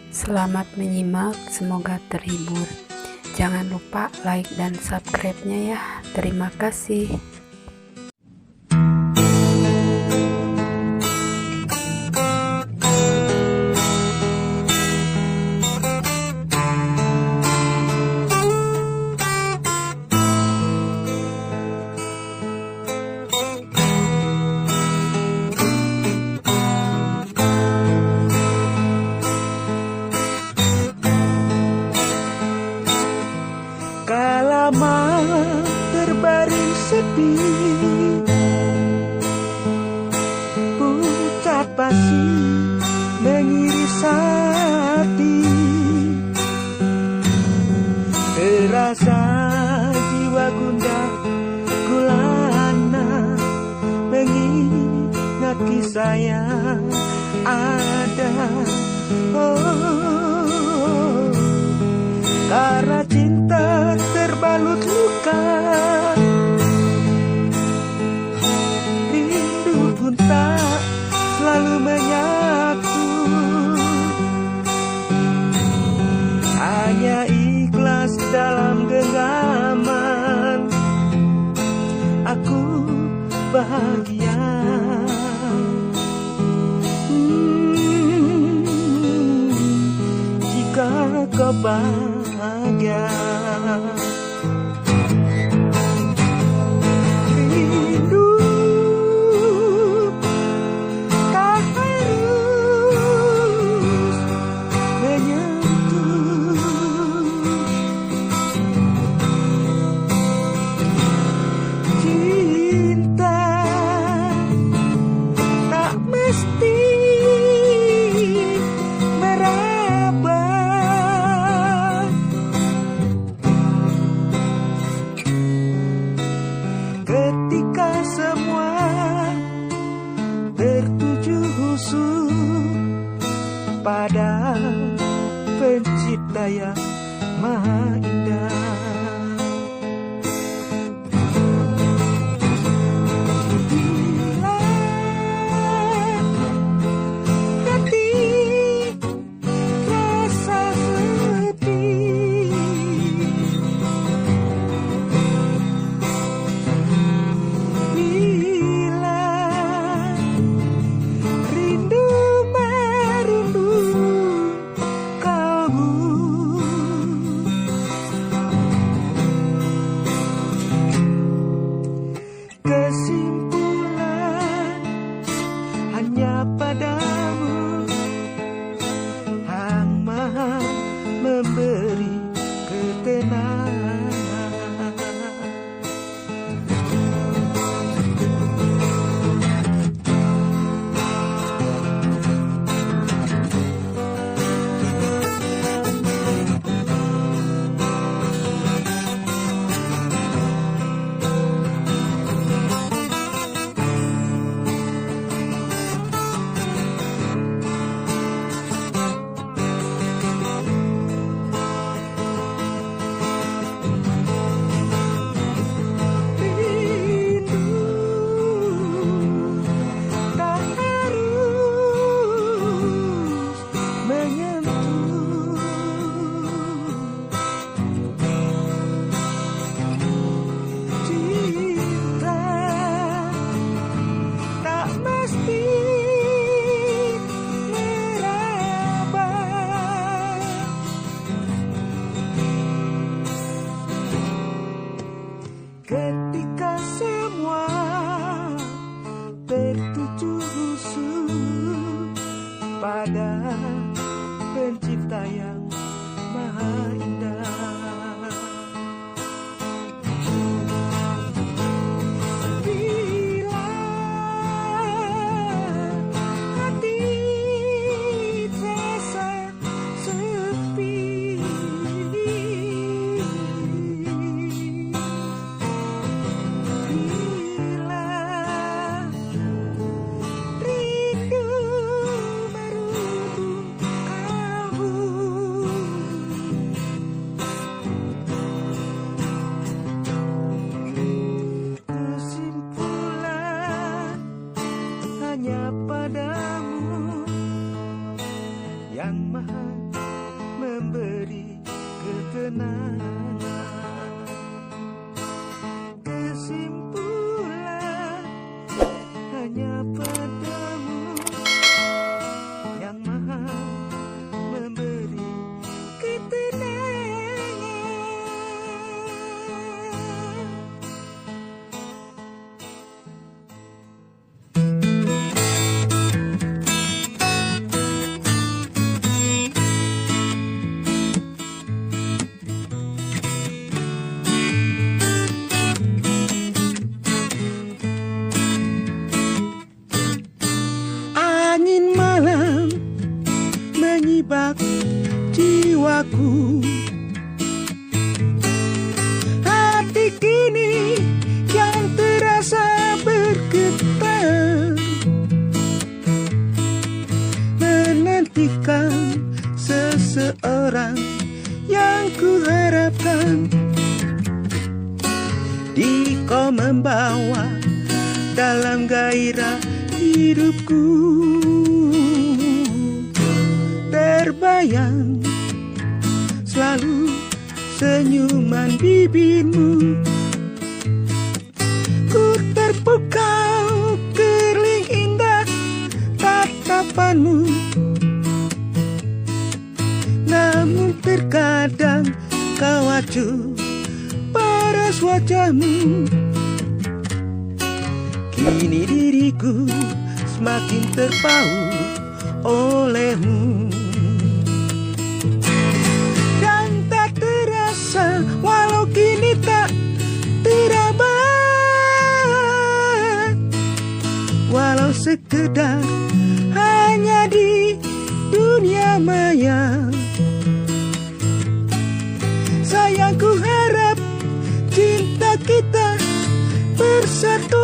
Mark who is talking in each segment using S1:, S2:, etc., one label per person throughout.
S1: Selamat menyimak, semoga terhibur. Jangan lupa like dan subscribe-nya ya. Terima kasih.
S2: Lama terbaring sepi, pucat pasi mengiris hati, terasa jiwa gundah gulana, mengingat kisah yang ada. Karena cinta terbalut luka, rindu pun tak selalu menyatu. Hanya ikhlas dalam genggaman, aku bahagia. Jika kau bahagia, rindu tak harus menyentuh. Cinta tak mesti ketika semua tertuju khusus pada pencipta yang maha indah. Bila hati rasa sepi, kesimpulan hanya padamu yang maha memberi ketenangan. Ketika semua tertuju khusus pada pencipta yang maha indah. Bila hati terasa sepi, hanya padamu yang maha memberi ketenangan. Kesimpulan hanya padamu yang maha memberi ketenangan. Angin malam menyibak jiwaku, hati kini yang terasa bergetar, menantikan seseorang yang kuharapkan. Di kau membawa dalam gairah hidupku, terbayang selalu senyuman bibirmu. Ku terpukau kerling indah tatapanmu, namun terkadang kau acuh paras wajahmu. Kini diriku semakin terpaut olehmu, dan tak terasa walau kini tak teraba, walau sekedar hanya di dunia maya. Sayangku harap cinta kita bersatu,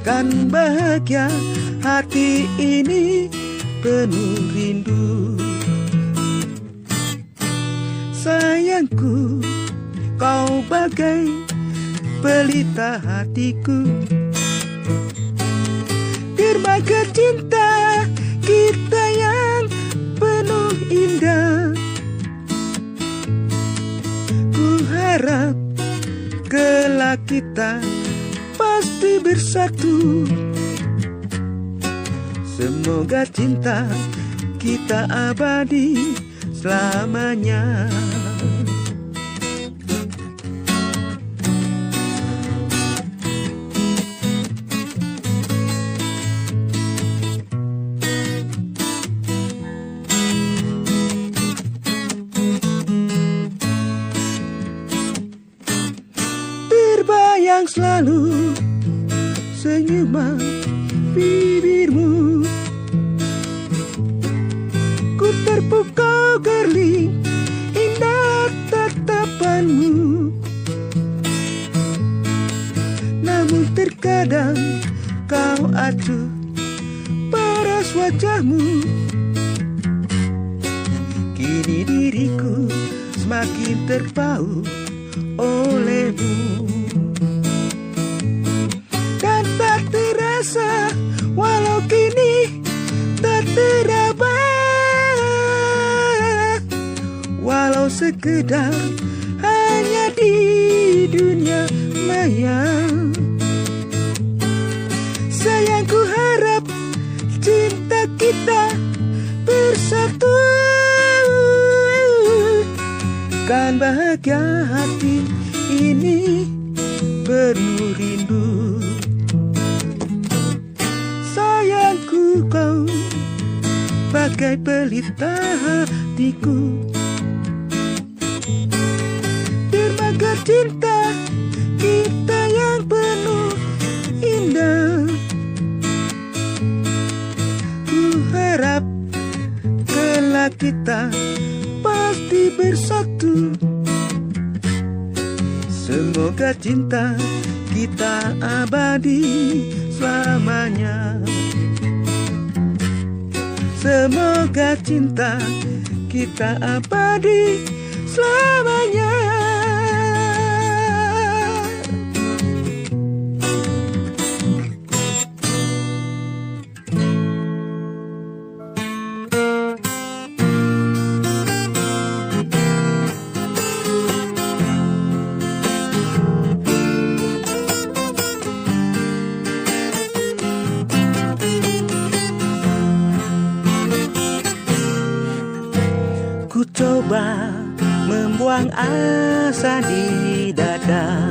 S2: kan bahagia hati ini penuh rindu. Sayangku, kau bagai pelita hatiku, dermaga cinta kita yang penuh indah. Ku harap kelak kita pasti bersatu. Semoga cinta kita abadi selamanya. Terbayang selalu senyuman bibirmu, ku terpukau gerling indah tatapanmu, namun terkadang kau acuh paras wajahmu. Kini diriku semakin terpaut olehmu, dan tak terasa walau kini tak teraba, walau sekedar hanya di dunia maya. Sayangku harap cinta kita bersatu, kan bahagia hati ini penuh rindu. Sayangku, kau bagai pelita hatiku, dermaga cinta kita yang penuh indah. Ku harap kelak kita pasti bersatu. Semoga cinta kita abadi selamanya. Semoga cinta kita abadi selamanya. coba membuang asa di dada,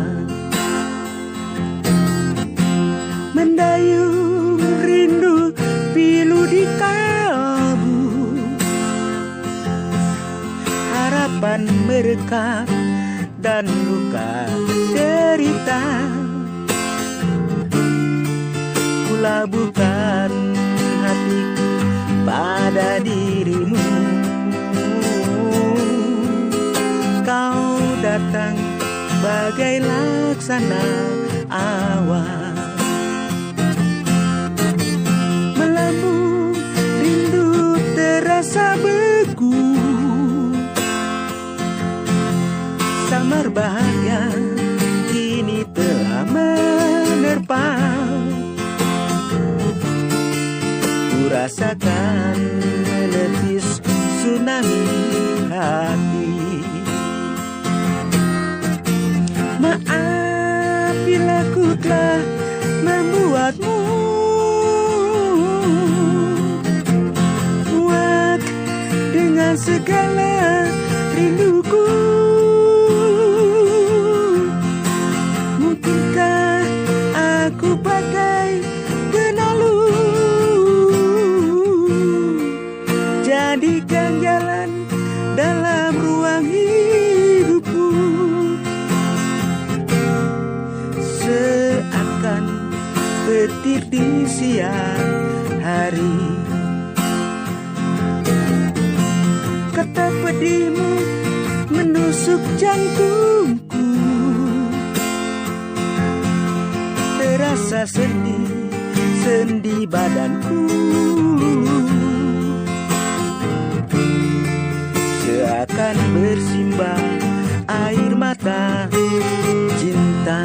S2: mendayung rindu pilu di kalbu, harapan merekap dan luka derita. Kulabuhkan hatiku pada dirimu, kau datang bagai laksana awan, melambung rindu terasa beku, samar bahagia kini telah menerpa. Rasakan menepis tsunami hati. Maaf bila ku telah membuatmu muak dengan segala rinduku. Mungkinkah aku pakai jadikan jalan dalam ruang hidupmu, seakan petir di siang hari. Kata pedihmu menusuk jantungku, terasa sendi badanku, seakan bersimbah air mata cinta.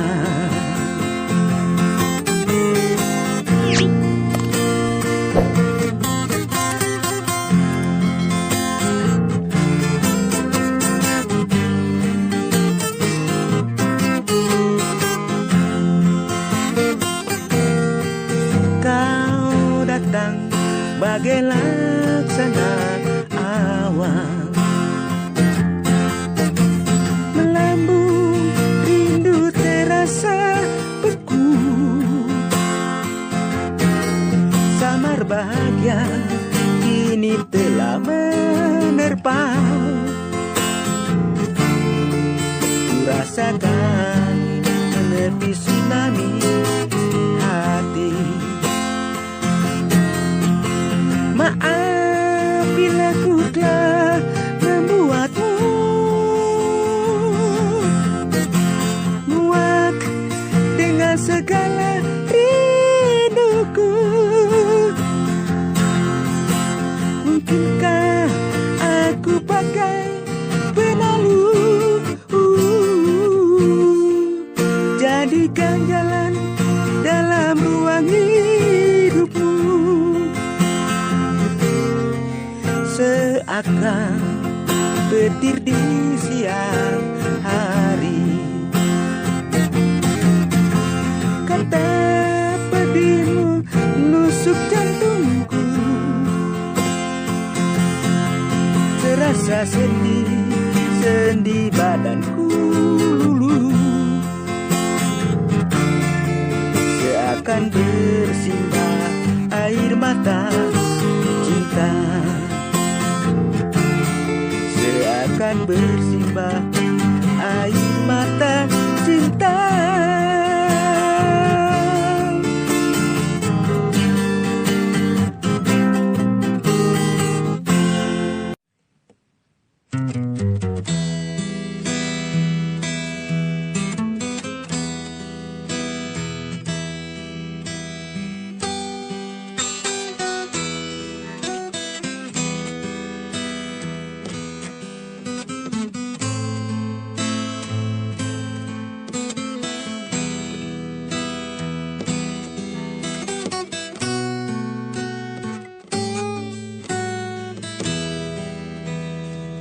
S2: Kau datang bagai laksana awan, melambung rindu terasa beku, samar bahagia kini telah menerpa. Ku rasakan menepis tsunami hati. Maaf bila ku telah membuatmu muak dengan segala rinduku. Mungkinkah aku pakai penalu, jadikan jalan dalam ruang hidupmu, seakan petir di siang hari. Kata pedihmu nusuk jantungku, terasa sendi badanku luluh, seakan bersimbah air mata cinta, seakan bersimbah